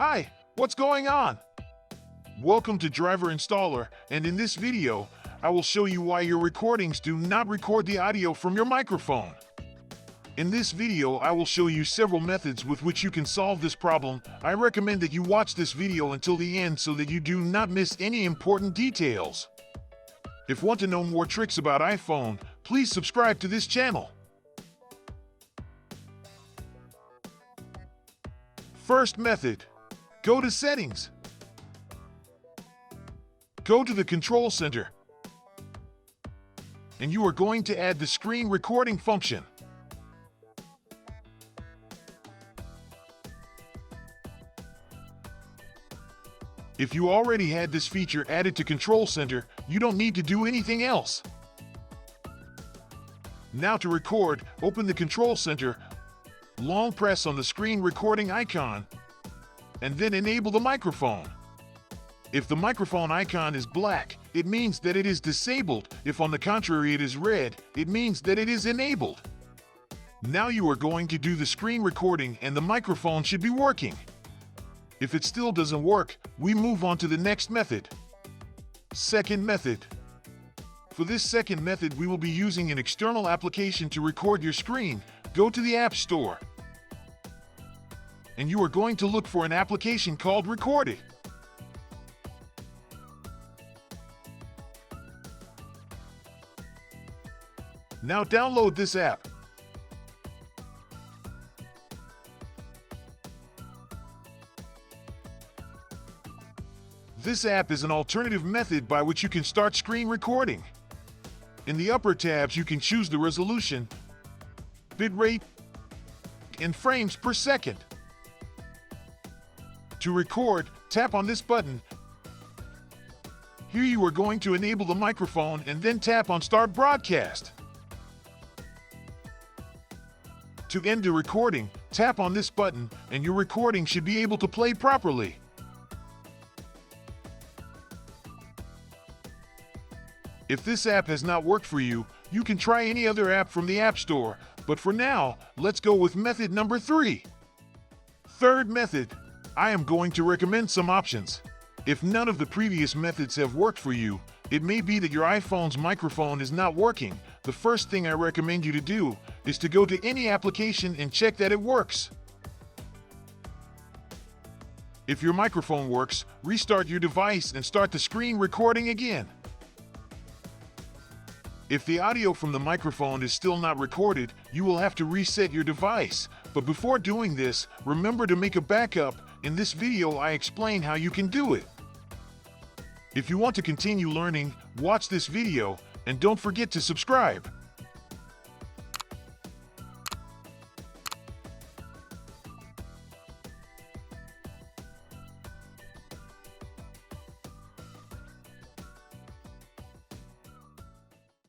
Hi, what's going on? Welcome to Driver Installer, and in this video, I will show you why your recordings do not record the audio from your microphone. In this video, I will show you several methods with which you can solve this problem. I recommend that you watch this video until the end so that you do not miss any important details. If you want to know more tricks about iPhone, please subscribe to this channel. First method. Go to Settings. Go to the Control Center. And you are going to add the screen recording function. If you already had this feature added to Control Center, you don't need to do anything else. Now to record, open the Control Center, long press on the screen recording icon, and then enable the microphone. If the microphone icon is black, it means that it is disabled. If on the contrary it is red, it means that it is enabled. Now you are going to do the screen recording and the microphone should be working. If it still doesn't work, we move on to the next method. Second method. For this second method, we will be using an external application to record your screen. Go to the App Store. And you are going to look for an application called Record It. Now download this app. This app is an alternative method by which you can start screen recording. In the upper tabs, you can choose the resolution, bitrate, and frames per second. To record, tap on this button. Here you are going to enable the microphone and then tap on Start Broadcast. To end the recording, tap on this button and your recording should be able to play properly. If this app has not worked for you, you can try any other app from the App Store, but for now, let's go with method number 3. Third method. I am going to recommend some options. If none of the previous methods have worked for you, it may be that your iPhone's microphone is not working. The first thing I recommend you to do is to go to any application and check that it works. If your microphone works, restart your device and start the screen recording again. If the audio from the microphone is still not recorded, you will have to reset your device. But before doing this, remember to make a backup. In this video, I explain how you can do it. If you want to continue learning, watch this video, and don't forget to subscribe.